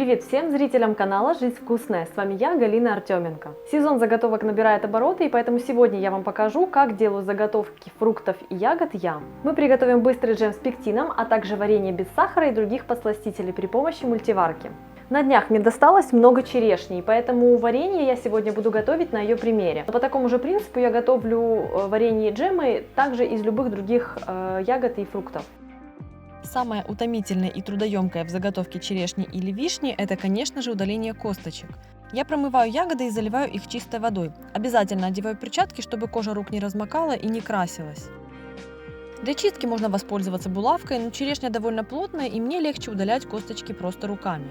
Привет всем зрителям канала «Жизнь вкусная». С вами я, Галина Артеменко. Сезон заготовок набирает обороты, и поэтому сегодня я вам покажу, как делаю заготовки фруктов и ягод я. Мы приготовим быстрый джем с пектином, а также варенье без сахара и других подсластителей при помощи мультиварки. На днях мне досталось много черешни, поэтому варенье я сегодня буду готовить на ее примере. Но по такому же принципу я готовлю варенье и джемы также из любых других ягод и фруктов. Самое утомительное и трудоемкое в заготовке черешни или вишни – это, конечно же, удаление косточек. Я промываю ягоды и заливаю их чистой водой. Обязательно одеваю перчатки, чтобы кожа рук не размокала и не красилась. Для чистки можно воспользоваться булавкой, но черешня довольно плотная, и мне легче удалять косточки просто руками.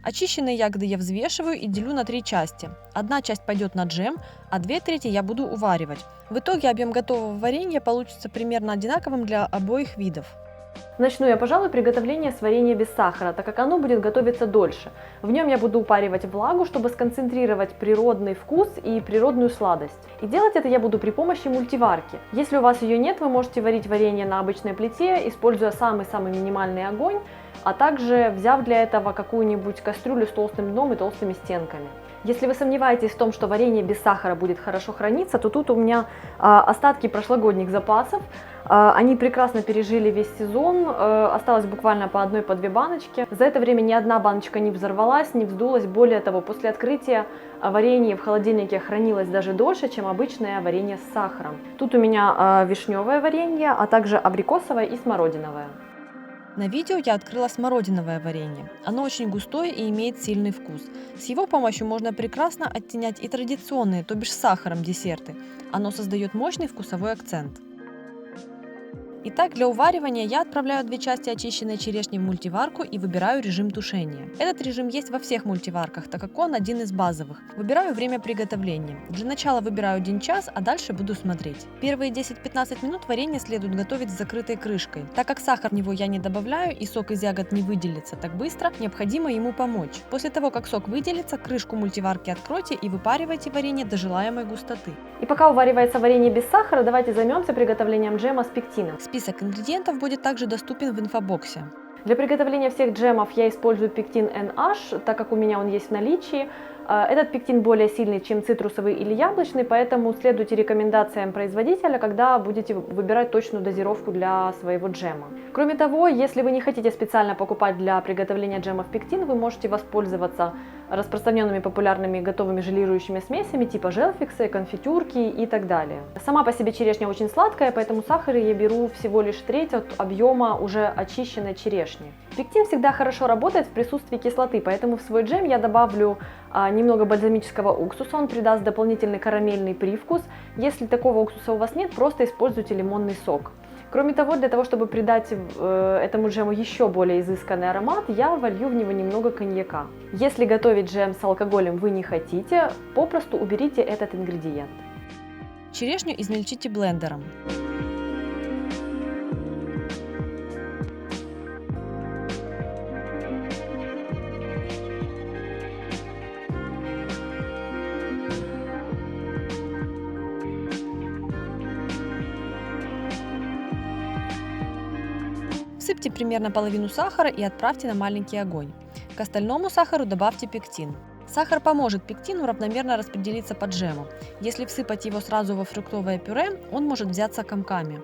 Очищенные ягоды я взвешиваю и делю на 3 части. Одна часть пойдет на джем, а 2/3 я буду уваривать. В итоге объем готового варенья получится примерно одинаковым для обоих видов. Начну я, пожалуй, приготовление с варенья без сахара, так как оно будет готовиться дольше. В нем я буду упаривать влагу, чтобы сконцентрировать природный вкус и природную сладость. И делать это я буду при помощи мультиварки. Если у вас ее нет, вы можете варить варенье на обычной плите, используя самый-самый минимальный огонь, а также взяв для этого какую-нибудь кастрюлю с толстым дном и толстыми стенками. Если вы сомневаетесь в том, что варенье без сахара будет хорошо храниться, то тут у меня остатки прошлогодних запасов. Они прекрасно пережили весь сезон, осталось буквально по 1-2 баночки. За это время ни одна баночка не взорвалась, не вздулась. Более того, после открытия варенье в холодильнике хранилось даже дольше, чем обычное варенье с сахаром. Тут у меня вишневое варенье, а также абрикосовое и смородиновое. На видео я открыла смородиновое варенье. Оно очень густое и имеет сильный вкус. С его помощью можно прекрасно оттенять и традиционные, то бишь с сахаром, десерты. Оно создает мощный вкусовой акцент. Итак, для уваривания я отправляю 2 части очищенной черешни в мультиварку и выбираю режим тушения. Этот режим есть во всех мультиварках, так как он один из базовых. Выбираю время приготовления. Для начала выбираю 1 час, а дальше буду смотреть. Первые 10-15 минут варенье следует готовить с закрытой крышкой. Так как сахар в него я не добавляю и сок из ягод не выделится так быстро, необходимо ему помочь. После того, как сок выделится, крышку мультиварки откройте и выпаривайте варенье до желаемой густоты. И пока уваривается варенье без сахара, давайте займемся приготовлением джема с пектином. Список ингредиентов будет также доступен в инфобоксе. Для приготовления всех джемов я использую пектин NH, так как у меня он есть в наличии. Этот пектин более сильный, чем цитрусовый или яблочный, поэтому следуйте рекомендациям производителя, когда будете выбирать точную дозировку для своего джема. Кроме того, если вы не хотите специально покупать для приготовления джемов пектин, вы можете воспользоваться распространенными популярными готовыми желирующими смесями типа желфикса, конфитюрки и так далее. Сама по себе черешня очень сладкая, поэтому сахара я беру всего лишь треть от объема уже очищенной черешни. Пектин всегда хорошо работает в присутствии кислоты, поэтому в свой джем я добавлю немного бальзамического уксуса, он придаст дополнительный карамельный привкус. Если такого уксуса у вас нет, просто используйте лимонный сок. Кроме того, для того, чтобы придать этому джему еще более изысканный аромат, я волью в него немного коньяка. Если готовить джем с алкоголем вы не хотите, попросту уберите этот ингредиент. Черешню измельчите блендером. Всыпьте примерно половину сахара и отправьте на маленький огонь. К остальному сахару добавьте пектин. Сахар поможет пектину равномерно распределиться по джему. Если всыпать его сразу во фруктовое пюре, он может взяться комками.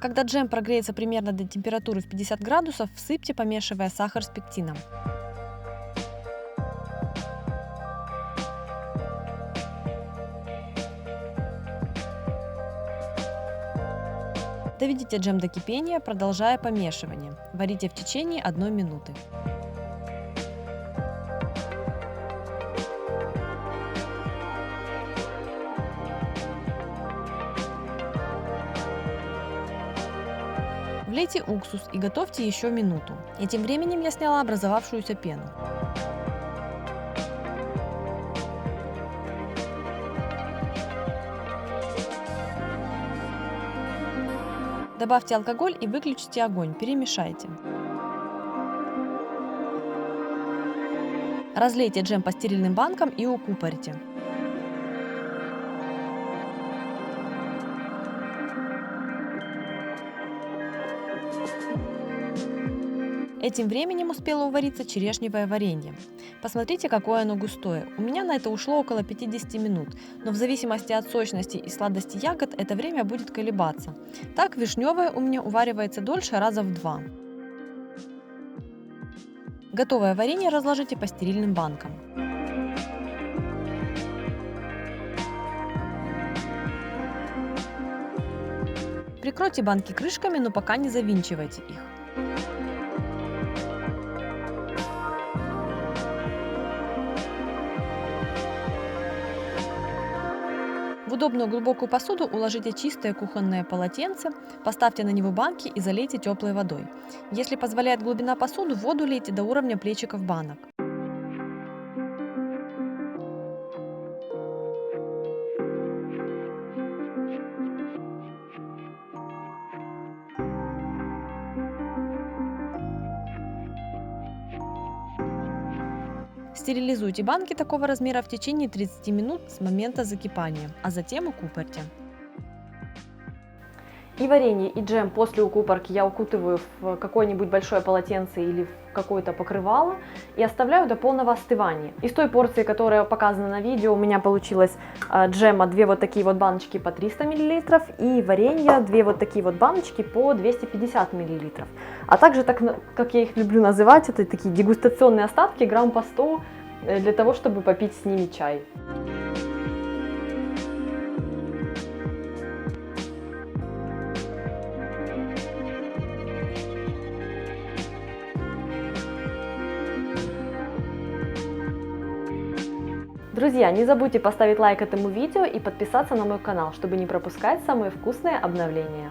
Когда джем прогреется примерно до температуры в 50 градусов, всыпьте, помешивая сахар с пектином. Доведите джем до кипения, продолжая помешивание. Варите в течение 1 минуты. Влейте уксус и готовьте еще минуту. И тем временем я сняла образовавшуюся пену. Добавьте алкоголь и выключите огонь, перемешайте. Разлейте джем по стерильным банкам и укупорьте. Этим временем успело увариться черешневое варенье. Посмотрите, какое оно густое. У меня на это ушло около 50 минут, но в зависимости от сочности и сладости ягод это время будет колебаться. Так вишневое у меня уваривается дольше раза в 2. Готовое варенье разложите по стерильным банкам. Прикройте банки крышками, но пока не завинчивайте их. В удобную глубокую посуду уложите чистое кухонное полотенце, поставьте на него банки и залейте теплой водой. Если позволяет глубина посуды, воду лейте до уровня плечиков банок. Стерилизуйте банки такого размера в течение 30 минут с момента закипания, а затем укупорьте. И варенье, и джем после укупорки я укутываю в какое-нибудь большое полотенце или в какое-то покрывало и оставляю до полного остывания. Из той порции, которая показана на видео, у меня получилось джема 2 вот такие вот баночки по 300 мл и варенье 2 вот такие вот баночки по 250 мл. А также, так как я их люблю называть, это такие дегустационные остатки, грамм по 100, для того, чтобы попить с ними чай. Друзья, не забудьте поставить лайк этому видео и подписаться на мой канал, чтобы не пропускать самые вкусные обновления.